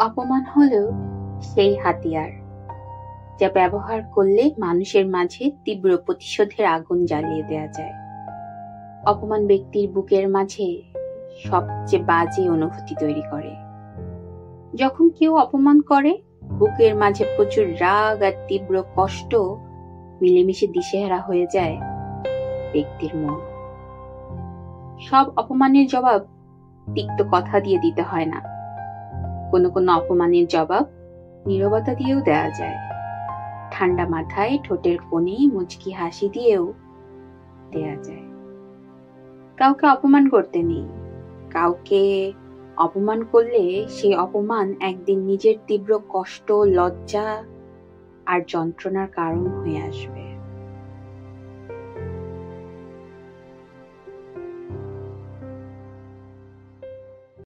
অপমান হলো সেই হাতিয়ার যা ব্যবহার করলে মানুষের মাঝে তীব্র প্রতিশোধের আগুন জ্বালিয়ে দেয়া যায়। অপমান ব্যক্তির বুকের মাঝে সবচেয়ে বাজে অনুভূতি তৈরি করে। যখন কেউ অপমান করে, বুকের মাঝে প্রচুর রাগ আর তীব্র কষ্ট মিলেমিশে দিশেহারা হয়ে যায় ব্যক্তির মন। সব অপমানের জবাব তিক্ত কথা দিয়ে দিতে হয় না। কোনো কোনো অপমানের জবাব নীরবতা দিয়েও দেয়া যায়। ঠান্ডা মাথায় ঠোঁটের কোণে মুচকি হাসি দিয়েও দেয়া যায়। কাউকে অপমান করতে নেই। কাউকে অপমান করলে সেই অপমান একদিন নিজের তীব্র কষ্ট, লজ্জা আর যন্ত্রণার কারণ হয়ে আসবে।